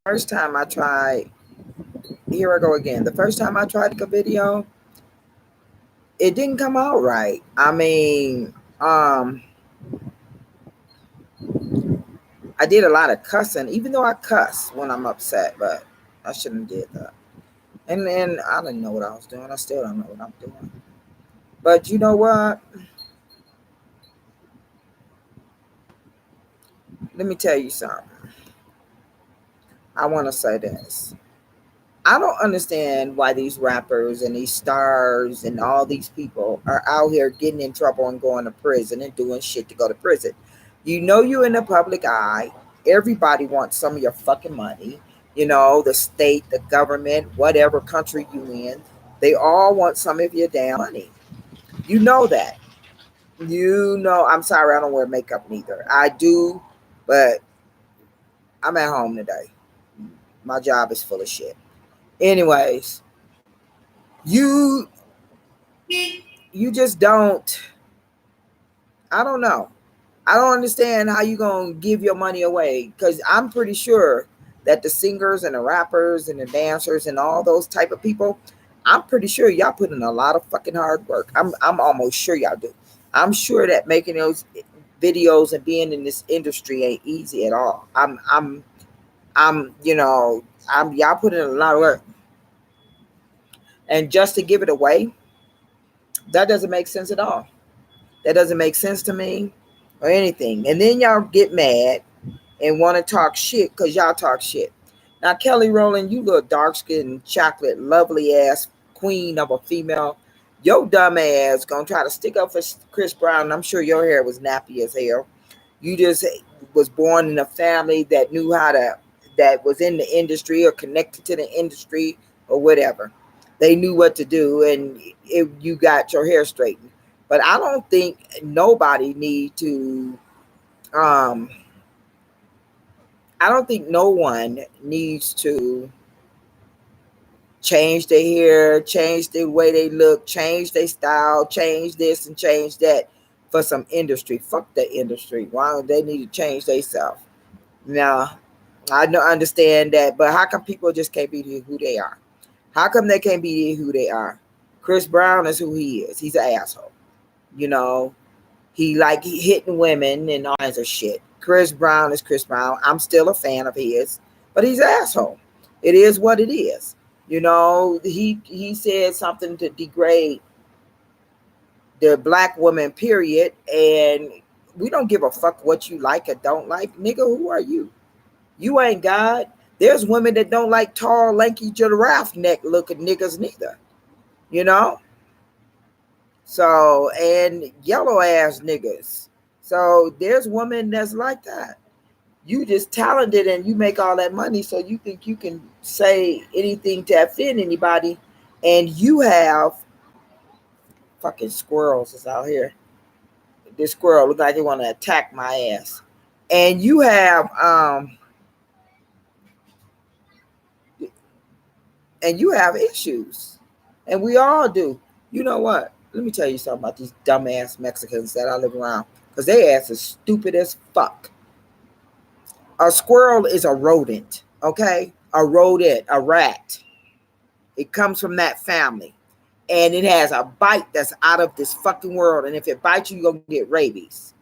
first time I tried, here I go again. The first time I tried to make a video, it didn't come out right. I mean, I did a lot of cussing, even though I cuss when I'm upset, but I shouldn't have did that. And then I didn't know what I was doing. I still don't know what I'm doing. But you know what? Let me tell you something. I want to say this. I don't understand why these rappers and these stars and all these people are out here getting in trouble and going to prison and doing shit to go to prison. You know, you're in the public eye. Everybody wants some of your fucking money. You know, the state, the government, whatever country you in, they all want some of your damn money. You know that. You know, I'm sorry, I don't wear makeup neither. I do, but I'm at home today. My job is full of shit. Anyways, you you just don't, I don't know. I don't understand how you gonna give your money away, because I'm pretty sure that the singers and the rappers and the dancers and all those type of people, I'm pretty sure y'all put in a lot of fucking hard work. I'm almost sure y'all do. I'm sure that making those videos and being in this industry ain't easy at all. I'm you know, I'm y'all put in a lot of work. And just to give it away, that doesn't make sense at all. That doesn't make sense to me or anything. And then y'all get mad and want to talk shit because y'all talk shit. Now, Kelly Rowland, you little dark skinned, chocolate, lovely ass queen of a female, your dumb ass gonna try to stick up for Chris Brown. I'm sure your hair was nappy as hell. You just was born in a family that knew how to, that was in the industry or connected to the industry or whatever. They knew what to do, and you got your hair straightened. But I don't think nobody need to. Um, I don't think no one needs to change their hair, change the way they look, change their style, change this and change that for some industry. Fuck the industry. Why don't they need to change themselves? Now, I don't understand that, but how come people just can't be who they are? How come they can't be who they are? Chris Brown is who he is. He's an asshole. You know, he hitting women and all kinds of shit. Chris Brown is Chris Brown. I'm still a fan of his, but he's an asshole. It is what it is. You know, he said something to degrade the black woman, period, and we don't give a fuck what you like or don't like. Nigga, who are you? You ain't God. There's women that don't like tall, lanky, giraffe neck looking niggas neither. You know? So, and yellow ass niggas. So there's women that's like that. You just talented and you make all that money, so you think you can say anything to offend anybody, and you have fucking squirrels is out here. This squirrel look like they want to attack my ass. And you have issues. And we all do. You know what? Let me tell you something about these dumbass Mexicans that I live around. Because they ass is stupid as fuck. A squirrel is a rodent, okay? A rodent, a rat. It comes from that family. And it has a bite that's out of this fucking world. And if it bites you, you're going to get rabies.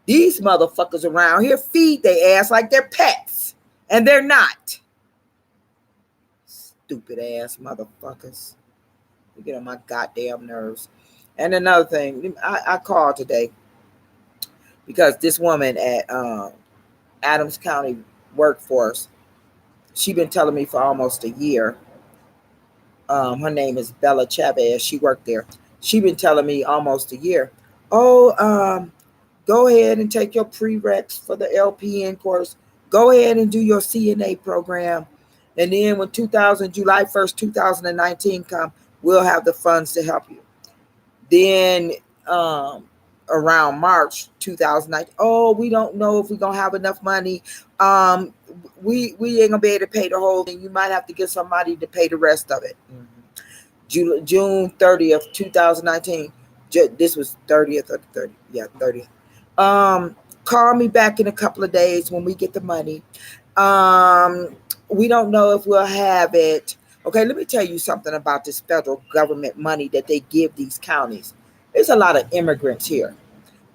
These motherfuckers around here feed their ass like they're pets. And they're not. Stupid ass motherfuckers. They get on my goddamn nerves. And another thing, I called today because this woman at Adams County Workforce, she been telling me for almost a year. Her name is Bella Chavez. She worked there. She been telling me almost a year. Oh, go ahead and take your prereqs for the LPN course. Go ahead and do your CNA program. And then when July 1st, 2019 come, we'll have the funds to help you. Then around March 2019, oh, we don't know if we're gonna have enough money. We ain't gonna be able to pay the whole thing. You might have to get somebody to pay the rest of it. June 30th, 2019. This was 30th or 30th. Yeah, 30th. Call me back in a couple of days when we get the money. We don't know if we'll have it. Okay, let me tell you something about this federal government money that they give these counties. There's a lot of immigrants here.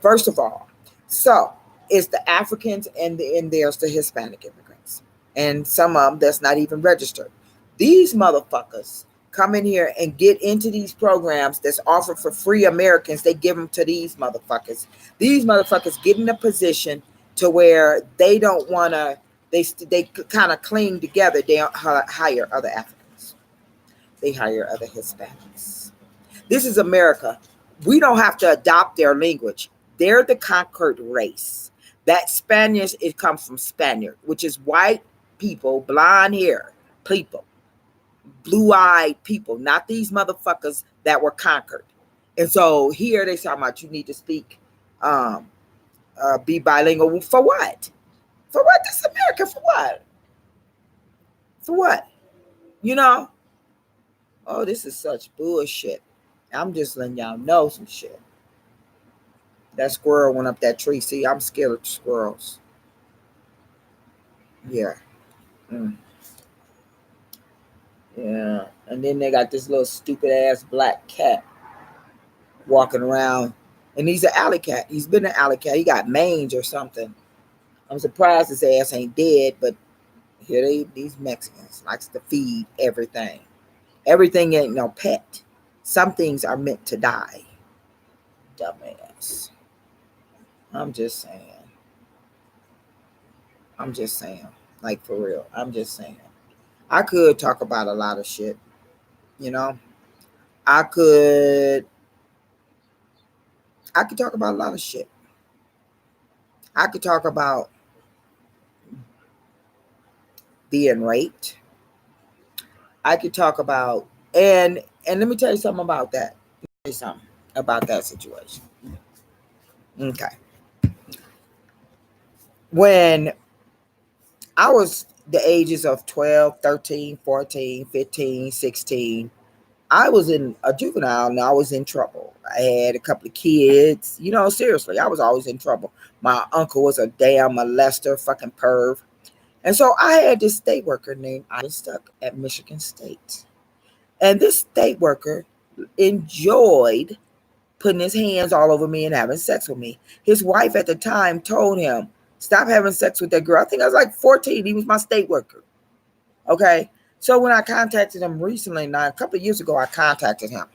First of all, so it's the Africans and there's the Hispanic immigrants, and some of them that's not even registered. These motherfuckers come in here and get into these programs that's offered for free Americans. They give them to these motherfuckers. These motherfuckers get in a position to where they don't want to. They kind of cling together. They don't hire other Africans. They hire other Hispanics. This is America. We don't have to adopt their language. They're the conquered race. That Spanish, it comes from Spaniard, which is white people, blonde hair people, blue-eyed people, not these motherfuckers that were conquered. And so here they talking about you need to speak, be bilingual. For what? For what? This is America. For what? For what? You know? Oh, this is such bullshit. I'm just letting y'all know some shit. That squirrel went up that tree. See, I'm scared of squirrels. Yeah. Mm. Yeah. And then they got this little stupid ass black cat walking around. And he's an alley cat. He's been an alley cat. He got mange or something. I'm surprised his ass ain't dead, but here these Mexicans likes to feed everything. Everything ain't no pet. Some things are meant to die. Dumbass. I'm just saying. I'm just saying. Like for real. I'm just saying. I could talk about a lot of shit. You know? I could talk about a lot of shit. I could talk about being raped. I could talk about and let me tell you something about that. Let me tell you something about that situation. Okay. When I was the ages of 12, 13, 14, 15, 16, I was in a juvenile and I was in trouble. I had a couple of kids. You know, seriously, I was always in trouble. My uncle was a damn molester, fucking perv. And so I had this state worker named Ivan Stuck at Michigan State. And this state worker enjoyed putting his hands all over me and having sex with me. His wife at the time told him, stop having sex with that girl. I think I was like 14. He was my state worker. Okay. So when I contacted him recently, now a couple of years ago, I contacted him.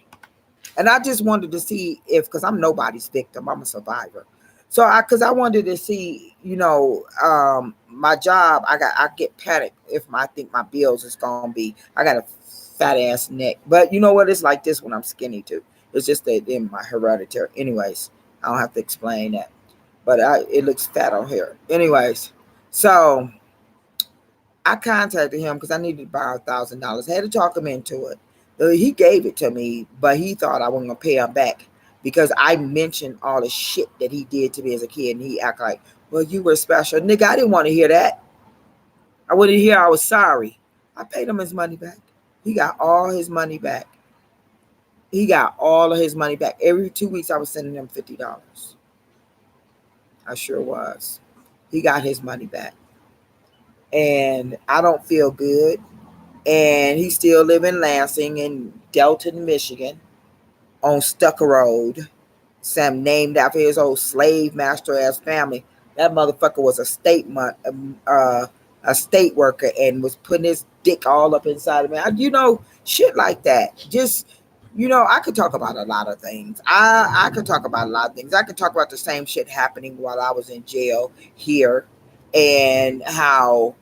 And I just wanted to see if, because I'm nobody's victim, I'm a survivor. So because I wanted to see, you know, my job, I get panicked if I think my bills is gonna be. I got a fat ass neck, but you know what? It's like this when I'm skinny too. It's just that in my hereditary. Anyways, I don't have to explain that, but it looks fat on here. Anyways, so I contacted him because I needed to borrow $1,000. I had to talk him into it. He gave it to me, but he thought I wasn't gonna pay him back because I mentioned all the shit that he did to me as a kid, and he act like, "Well, you were special, nigga." I didn't want to hear that. I wanted to hear I was sorry. I paid him his money back. He got all his money back. He got all of his money back. Every 2 weeks, I was sending him $50. I sure was. He got his money back, and I don't feel good. And he still live in Lansing in Delton, Michigan, on Stucker Road. Sam named after his old slave master ass family. That motherfucker was a state worker and was putting his dick all up inside of me. You know, shit like that. Just I could talk about a lot of things. I could talk about a lot of things. I could talk about the same shit happening while I was in jail here, and how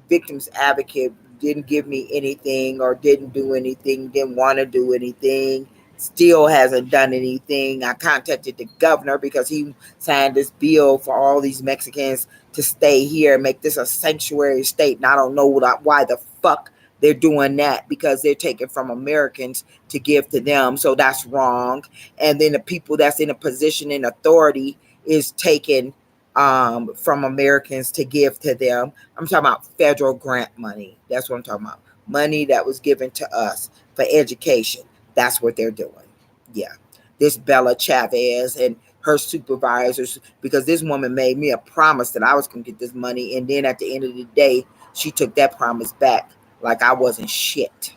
victims advocate didn't give me anything or didn't do anything, didn't want to do anything, still hasn't done anything. I contacted the governor because he signed this bill for all these Mexicans to stay here and make this a sanctuary state. And I don't know why the fuck they're doing that, because they're taking from Americans to give to them. So that's wrong. And then the people that's in a position in authority is taking from Americans to give to them. I'm talking about federal grant money. That's what I'm talking about. Money that was given to us for education. That's what they're doing. Yeah. This Bella Chavez and her supervisors, because this woman made me a promise that I was going to get this money. And then at the end of the day, she took that promise back like I wasn't shit.